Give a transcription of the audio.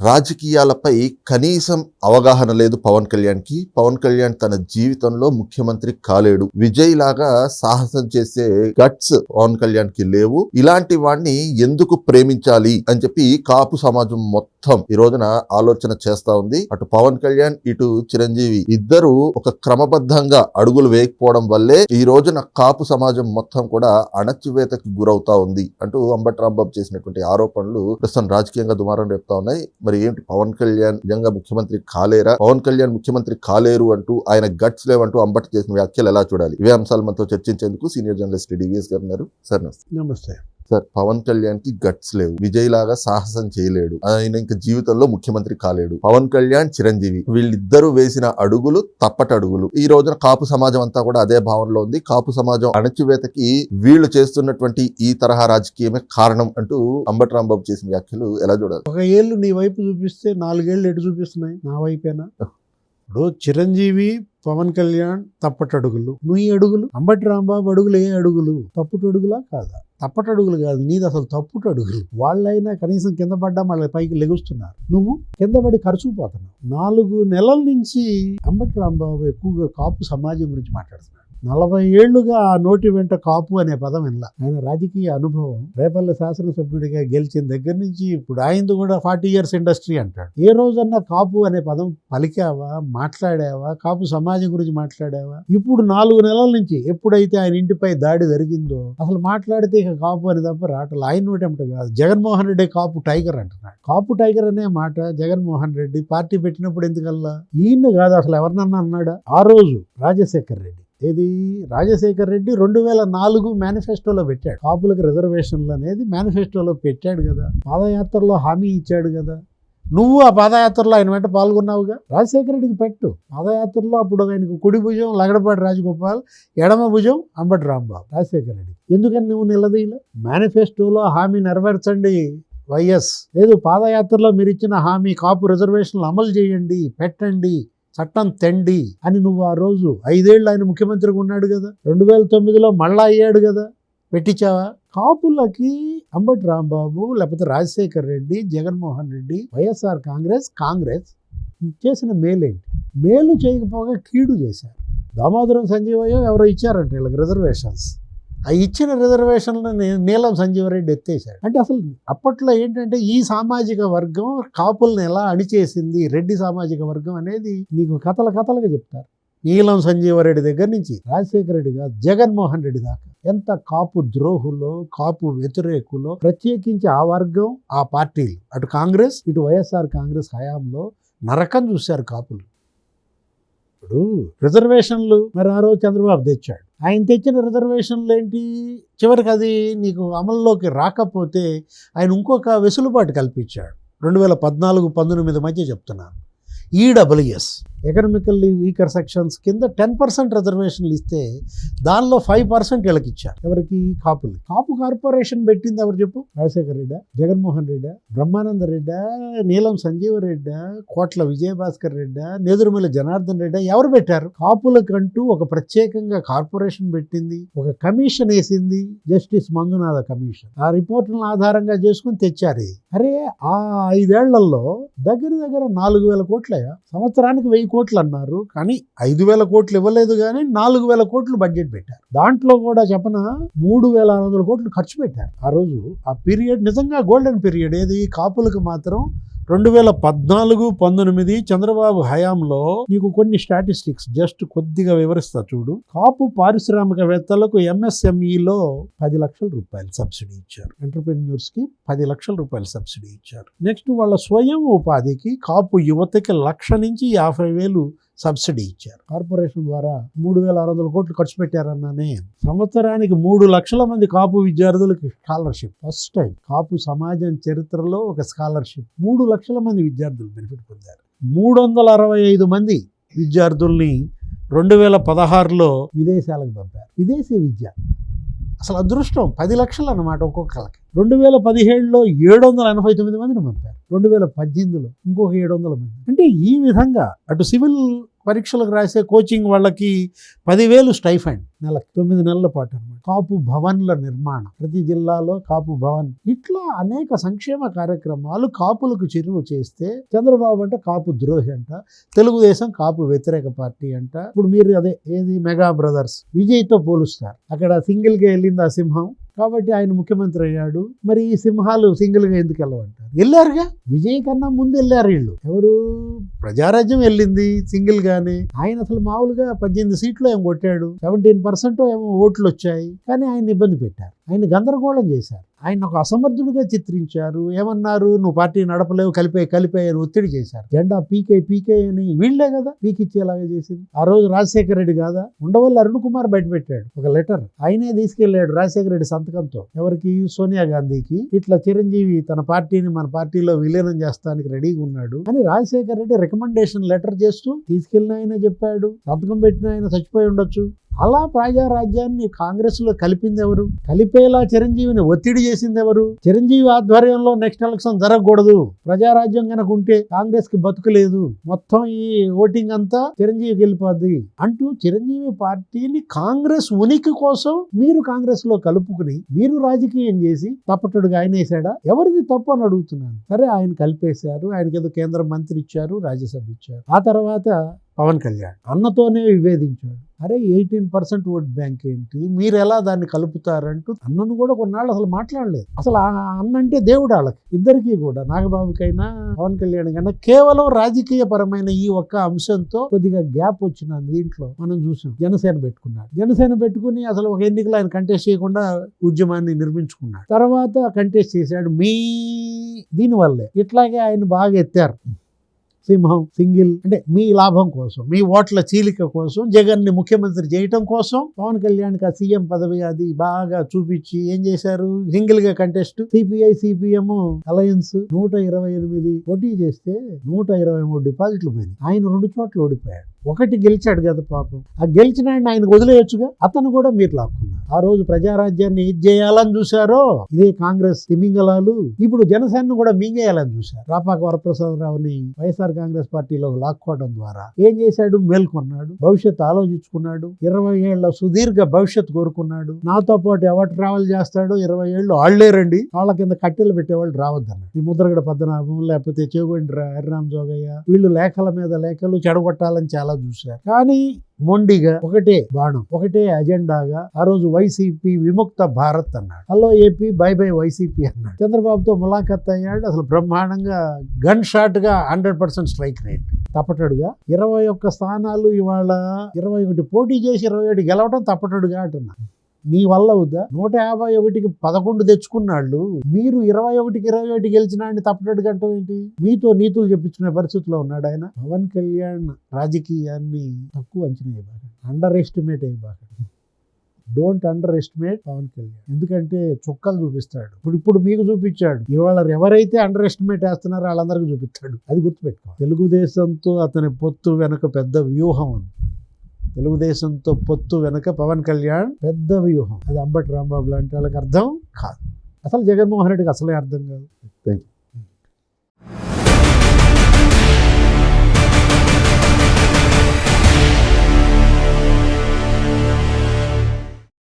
రాజకీయాలపై కనీసం అవగాహన లేదు పవన్ కళ్యాణ్కి. పవన్ కళ్యాణ్ తన జీవితంలో ముఖ్యమంత్రి కాలేడు. విజయ్ లాగా సాహసం చేసే గట్స్ పవన్ కళ్యాణ్కి లేవు. ఇలాంటి వాడిని ఎందుకు ప్రేమించాలి అని చెప్పి కాపు సమాజం మొత్తం ఈ రోజున ఆలోచన చేస్తా ఉంది. అటు పవన్ కళ్యాణ్ ఇటు చిరంజీవి ఇద్దరు ఒక క్రమబద్ధంగా అడుగులు వేయకపోవడం వల్లే ఈ రోజున కాపు సమాజం మొత్తం కూడా అణచివేతకి గురవుతా ఉంది అంటూ అంబటి రాంబాబు చేసినటువంటి ఆరోపణలు ప్రస్తుతం రాజకీయంగా దుమారం రేపుతా ఉన్నాయి. మరి ఏంటి, పవన్ కళ్యాణ్ నిజంగా ముఖ్యమంత్రి కాలేరా, పవన్ కళ్యాణ్ ముఖ్యమంత్రి కాలేరు అంటూ ఆయన గట్స్ లేవంటూ అంబటి చేసిన వ్యాఖ్యలు ఎలా చూడాలి? ఇవే అంశాలు మనతో చర్చించేందుకు సీనియర్ జర్నలిస్ట్ డివిఎస్ గారు ఉన్నారు. సార్ నమస్తే. సార్, పవన్ కళ్యాణ్ కి గట్స్ లేవు, విజయ్ లాగా సాహసం చేయలేడు, ఆయన ఇంకా జీవితంలో ముఖ్యమంత్రి కాలేడు. పవన్ కళ్యాణ్, చిరంజీవి వీళ్ళిద్దరూ వేసిన అడుగులు తప్పటడుగులు. ఈ రోజున కాపు సమాజం అంతా కూడా అదే భావనలో ఉంది. కాపు సమాజం అణచివేతకి వీళ్ళు చేస్తున్నటువంటి ఈ తరహా రాజకీయమే కారణం అంటూ అంబటి రాంబాబు చేసిన వ్యాఖ్యలు ఎలా చూడాలి? ఒక ఏళ్ళు నీ వైపు చూపిస్తే 4 ఏళ్ళు ఎటు చూపిస్తున్నాయి? నా వైపేనా? ఇప్పుడు చిరంజీవి, పవన్ కళ్యాణ్ తప్పటడుగులు, నువ్వు అడుగులు. అంబటి రాంబాబు అడుగులు ఏ అడుగులు? తప్పుటడుగులా కాదా? తప్పటడుగులు కాదు, నీది అసలు తప్పుటడుగులు. వాళ్ళైనా కనీసం కింద పడ్డా మళ్ళీ పైకి లెగుస్తున్నారు, నువ్వు కింద పడి ఖర్చుకుపోతున్నావు. 4 నెలల నుంచి అంబటి రాంబాబు ఎక్కువగా కాపు సమాజం గురించి మాట్లాడుతున్నాడు. 40 ఏళ్లుగా ఆ నోటి వెంట కాపు అనే పదం వినలా. ఆయన రాజకీయ అనుభవం, రేపల్లె శాసనసభ్యుడిగా గెలిచిన దగ్గర నుంచి ఇప్పుడు ఆయనది కూడా 40 years ఇండస్ట్రీ అంటాడు. ఏ రోజన్నా కాపు అనే పదం పలికావా, మాట్లాడావా, కాపు సమాజం గురించి మాట్లాడావా? ఇప్పుడు 4 నెలల నుంచి ఎప్పుడైతే ఆయన ఇంటిపై దాడి జరిగిందో అసలు మాట్లాడితే ఇక కాపు అని తప్ప రావట్లేదు. ఆయన నోటి వెంట కాదు. జగన్మోహన్ రెడ్డి కాపు టైగర్ అంటున్నాడు. కాపు టైగర్ అనే మాట జగన్మోహన్ రెడ్డి పార్టీ పెట్టినప్పుడు ఎందుకల్లా? ఈయన కాదు, అసలు ఎవరినన్నా అన్నాడా? ఆ రోజు రాజశేఖర్ రెడ్డి, ఏది రాజశేఖర్ రెడ్డి 2004 మేనిఫెస్టోలో పెట్టాడు. కాపులకు రిజర్వేషన్లు అనేది మేనిఫెస్టోలో పెట్టాడు కదా. పాదయాత్రలో హామీ ఇచ్చాడు కదా. నువ్వు ఆ పాదయాత్రలో ఆయన వెంట పాల్గొన్నావుగా. రాజశేఖర రెడ్డికి పెట్టు పాదయాత్రలో. అప్పుడు ఆయనకు కుడి భుజం లగడపాటి రాజగోపాల్, ఎడమ భుజం అంబటి రాంబాబు. రాజశేఖర రెడ్డి ఎందుకని నువ్వు నిలదీయలే? మేనిఫెస్టోలో హామీ నెరవేర్చండి వైఎస్, లేదు పాదయాత్రలో మీరు ఇచ్చిన హామీ కాపు రిజర్వేషన్లు అమలు చేయండి, పెట్టండి, చట్టం తెండి అని నువ్వు ఆ రోజు 5 ఏళ్ళు ఆయన ముఖ్యమంత్రిగా ఉన్నాడు కదా. 2009లో మళ్ళా అయ్యాడు కదా. పెట్టించావా? కాపులకి అంబటి రాంబాబు, లేకపోతే రాజశేఖర్ రెడ్డి, జగన్మోహన్ రెడ్డి, వైఎస్ఆర్ కాంగ్రెస్ చేసిన మేలేంటి? మేలు చేయకపోగా కీడు చేశారు. దామోదరం సంజీవయ్య ఎవరో ఇచ్చారంట వీళ్ళకి రిజర్వేషన్స్. ఆ ఇచ్చిన రిజర్వేషన్లను నీలం సంజీవరెడ్డి ఎత్తేసాడు. అంటే అసలు అప్పట్లో ఏంటంటే ఈ సామాజిక వర్గం కాపులను ఎలా అణిచేసింది, రెడ్డి సామాజిక వర్గం అనేది నీకు కథలుగా చెప్తారు. నీలం సంజీవరెడ్డి దగ్గర నుంచి రాజశేఖర రెడ్డి కాదు, జగన్మోహన్ రెడ్డి దాకా ఎంత కాపు ద్రోహులో, కాపు వ్యతిరేకులో, ప్రత్యేకించి ఆ వర్గం, ఆ పార్టీలు, అటు కాంగ్రెస్ ఇటు వైఎస్ఆర్ కాంగ్రెస్ హయాంలో నరకం చూశారు కాపులు. ఇప్పుడు రిజర్వేషన్లు మరి ఆ రోజు చంద్రబాబు తెచ్చాడు. ఆయన తెచ్చిన రిజర్వేషన్లు ఏంటి? చివరికి అది నీకు అమల్లోకి రాకపోతే ఆయన ఇంకొక వెసులుబాటు కల్పించాడు. 2014-19 మధ్య చెప్తున్నాను. ఈడబ్ల్యూఎస్ ఎకనామికల్లీ వీకర్ సెక్షన్స్ కింద 10% రిజర్వేషన్లు ఇస్తే దానిలో 5% వీళ్ళకి ఇచ్చారు. ఎవరికి? కాపులు. కాపు కార్పొరేషన్ పెట్టింది ఎవరు చెప్పు? రాజశేఖర రెడ్డా, జగన్మోహన్ రెడ్డా, బ్రహ్మానంద రెడ్డా, నీలం సంజీవ రెడ్డా, కోట్ల విజయభాస్కర్ రెడ్డా, నేదురుమల్లి జనార్దన్ రెడ్డా? ఎవరు పెట్టారు? కాపులకంటూ ఒక ప్రత్యేకంగా కార్పొరేషన్ పెట్టింది, ఒక కమిషన్ వేసింది, జస్టిస్ మంజునాథ కమిషన్. ఆ రిపోర్టులను ఆధారంగా చేసుకుని తెచ్చారు. అరే ఆ 5 ఏళ్లలో దగ్గర 4,000 కోట్లయ్యా. సంవత్సరానికి 1,000 కోట్లు అన్నారు, కానీ 5,000 కోట్లు ఇవ్వలేదు, కానీ 4,000 కోట్లు బడ్జెట్ పెట్టారు. దాంట్లో కూడా చెప్పన 3,600 కోట్లు ఖర్చు పెట్టారు. ఆ రోజు ఆ పీరియడ్ నిజంగా గోల్డెన్ పీరియడ్. ఏది? కాపులకు మాత్రం 2014-19 చంద్రబాబు హయాంలో నీకు కొన్ని స్టాటిస్టిక్స్ జస్ట్ కొద్దిగా వివరిస్తా చూడు. కాపు పారిశ్రామికవేత్తలకు MSMEలో 10 లక్షల రూపాయలు సబ్సిడీ ఇచ్చారు. ఎంటర్ప్రెన్యూర్స్ కి 10 లక్షల రూపాయలు సబ్సిడీ ఇచ్చారు. నెక్స్ట్ వాళ్ళ స్వయం ఉపాధికి కాపు యువతకి 1,00,000 నుంచి 50,000 సబ్సిడీ ఇచ్చారు. కార్పొరేషన్ ద్వారా 3,600 కోట్లు ఖర్చు పెట్టారన్నానే. సంవత్సరానికి 3 లక్షల మంది కాపు విద్యార్థులకి స్కాలర్షిప్. ఫస్ట్ టైం కాపు సమాజం చరిత్రలో ఒక స్కాలర్షిప్. 3 లక్షల మంది విద్యార్థులు బెనిఫిట్ పొందారు. 365 మంది విద్యార్థుల్ని 2016లో విదేశాలకు పంపారు. విదేశీ విద్య అసలు అదృష్టం. 10 లక్షలు అన్నమాట ఒక్కొక్కరికి. 2017లో 789 మందిని పంపారు. 2018లో ఇంకొక 700 మంది. అంటే ఈ విధంగా అటు సివిల్ పరీక్షలకు రాసే కోచింగ్ వాళ్ళకి 10,000 స్టైఫండ్ నెలకు 9 నెలల పాటు అన్నమాట. కాపు భవన్ల నిర్మాణం, ప్రతి జిల్లాలో కాపు భవన్, ఇట్లా అనేక సంక్షేమ కార్యక్రమాలు కాపులకు చెరువు చేస్తే చంద్రబాబు అంటే కాపు ద్రోహి అంట, తెలుగుదేశం కాపు వ్యతిరేక పార్టీ అంట. ఇప్పుడు మీరు అదే ఏది మెగా బ్రదర్స్ విజయ్తో పోలుస్తారు. అక్కడ సింగిల్గా వెళ్ళింది ఆ సింహం కాబట్టి ఆయన ముఖ్యమంత్రి అయ్యాడు. మరి ఈ సింహాలు సింగిల్గా ఎందుకు వెళ్ళమంటారు? వెళ్ళారుగా, విజయ్ కన్నా ముందు వెళ్ళారు వీళ్ళు. ఎవరు? ప్రజారాజ్యం వెళ్ళింది సింగిల్ గానే. ఆయన అసలు మామూలుగా 18 సీట్లు ఏమో కొట్టాడు, 17% ఏమో ఓట్లు వచ్చాయి. కానీ ఆయన ఇబ్బంది పెట్టారు, ఆయన గందరగోళం చేశారు, ఆయన ఒక అసమర్థుడిగా చిత్రించారు. ఏమన్నారు, నువ్వు పార్టీ నడపలేవు, కలిపే అని ఒత్తిడి చేశారు. జెండా పీకే అని వీళ్లే కదా పీకిచ్చేలాగా చేసింది. ఆ రోజు రాజశేఖర రెడ్డి కాదా, ఉండవల్లి అరుణ్ కుమార్ బయటపెట్టాడు ఒక లెటర్, ఆయనే తీసుకెళ్లాడు రాజశేఖర రెడ్డి సంతకంతో. ఎవరికి? సోనియా గాంధీకి. ఇట్లా చిరంజీవి తన పార్టీని మన పార్టీలో విలీనం చేస్తానికి రెడీగా ఉన్నాడు అని రాజశేఖర రెడ్డి రికమెండేషన్ లెటర్ చేస్తూ తీసుకెళ్లిన ఆయన చెప్పాడు. సంతకం పెట్టిన ఆయన చచ్చిపోయి ఉండొచ్చు. అలా ప్రజారాజ్యాన్ని కాంగ్రెస్ లో కలిపింది ఎవరు? కలిపేలా చిరంజీవిని ఒత్తిడి చేసింది ఎవరు? చిరంజీవి ఆధ్వర్యంలో నెక్స్ట్ ఎలక్షన్ జరగకూడదు, ప్రజారాజ్యం కనుక ఉంటే కాంగ్రెస్ కి బతుకులేదు, మొత్తం ఈ ఓటింగ్ అంతా చిరంజీవికి వెళ్ళిపోద్ది అంటూ చిరంజీవి పార్టీని కాంగ్రెస్ ఉనికి కోసం మీరు కాంగ్రెస్ లో కలుపుకుని మీరు రాజకీయం చేసి తప్పటడుగా ఆయన వేసాడా? ఎవరిది తప్పు అని అడుగుతున్నాను. సరే, ఆయన కలిపేశారు, ఆయనకి ఏదో కేంద్ర మంత్రి ఇచ్చారు, రాజ్యసభ ఇచ్చారు. ఆ తర్వాత పవన్ కళ్యాణ్ అన్నతోనే విభేదించాడు. అరే 18% ఓట్ బ్యాంక్ ఏంటి, మీరు ఎలా దాన్ని కలుపుతారంటూ అన్నను కూడా కొన్నాళ్ళు అసలు మాట్లాడలేదు. అసలు ఆ అన్న అంటే దేవుడు వాళ్ళకి ఇద్దరికీ కూడా, నాగబాబుకైనా పవన్ కళ్యాణ్ కైనా. కేవలం రాజకీయ పరమైన ఈ ఒక్క అంశంతో కొద్దిగా గ్యాప్ వచ్చిన దీంట్లో మనం చూసాం. జనసేన పెట్టుకున్నాడు, జనసేన పెట్టుకుని అసలు ఒక ఎన్నికలు ఆయన కంటెస్ట్ చేయకుండా ఉద్యమాన్ని నిర్మించుకున్నాడు. తర్వాత కంటెస్ట్ చేశాడు దీనివల్లే. ఇట్లాగే ఆయన బాగా ఎత్తారు. సింహం సింగిల్ అంటే మీ లాభం కోసం, మీ ఓట్ల చీలిక కోసం, జగన్ ని ముఖ్యమంత్రి చేయటం కోసం పవన్ కళ్యాణ్కి ఆ సీఎం పదవి అది బాగా చూపించి ఏం చేశారు? సింగిల్ గా కంటెస్ట్. సిపిఎం అలయన్స్ 128 పోటీ చేస్తే 123 డిపాజిట్లు పోయినాయి. ఆయన 2 చోట్ల ఓడిపోయాడు. ఒకటి గెలిచాడు కదా పాపం. ఆ గెలిచిన ఆయన వదిలేయొచ్చుగా, అతను కూడా మీరు లాక్కున్నారు. ఆ రోజు ప్రజారాజ్యాన్ని ఇది చేయాలని చూశారో ఇదే కాంగ్రెస్ తిమింగలాలు, ఇప్పుడు జనసేనను కూడా మింగేయాలని చూశారు. రాపాక వరప్రసాదరావుని వైఎస్ఆర్ కాంగ్రెస్ పార్టీలో లాక్కోవడం ద్వారా ఏం చేశాడు? మేల్కొన్నాడు, భవిష్యత్తు ఆలోచించుకున్నాడు, 20 ఏళ్ల సుదీర్ఘ భవిష్యత్తు కోరుకున్నాడు. నాతో పాటు ఎవరు ట్రావెల్ చేస్తాడో 20 ఏళ్ళు వాళ్లే రండి, వాళ్ళ కింద కట్టెలు పెట్టేవాళ్ళు రావద్దన్నాడు. ఈ ముద్రగడ పద్మనాభం లేకపోతే చెవిగొండ్ర హరిరామ్ జోగయ్య వీళ్ళు లేఖల మీద లేఖలు చెడగొట్టాలని చాలా చూశారు. కానీ మొండిగా ఒకటే బాణం, ఒకటే అజెండాగా ఆ రోజు వైసీపీ విముక్త భారత్ అన్నాడు. Hello AP, by by YCP అన్నాడు. చంద్రబాబుతో ములాఖత్ అయ్యాడు. అసలు బ్రహ్మాండంగా గన్ షాట్ గా 100% స్ట్రైక్ రేట్. తప్పటడుగా 21 స్థానాలు ఇవాళ 21 పోటీ చేసి 27 గెలవడం తప్పటడుగా అంటున్నా. నీ వల్ల అవుద్దా? 151కి 11 తెచ్చుకున్నాళ్ళు, మీరు 21కి 27 గెలిచిన తప్పటడుగా అంటే ఏంటి? మీతో నీతులు చెప్పించుకునే పరిస్థితిలో ఉన్నాడు ఆయన. పవన్ కళ్యాణ్ రాజకీయాన్ని తక్కువ అంచనా ఇవ్వకండి, అండర్ ఎస్టిమేట్ ఇవ్వకండి. Don't underestimate Pawan Kalyan. ఎందుకంటే చుక్కలు చూపిస్తాడు. ఇప్పుడు మీకు చూపించాడు, ఇవాళ ఎవరైతే అండర్ ఎస్టిమేట్ వేస్తున్నారో వాళ్ళందరికీ చూపిస్తాడు. అది గుర్తుపెట్టుకో. తెలుగుదేశంతో అతని పొత్తు వెనక పెద్ద వ్యూహం ఉంది. తెలుగుదేశంతో పొత్తు వెనక పవన్ కళ్యాణ్ పెద్ద వ్యూహం. అది అంబటి రాంబాబు లాంటి వాళ్ళకి అర్థం కాదు. అసలు జగన్మోహన్ రెడ్డికి అసలే అర్థం కాదు.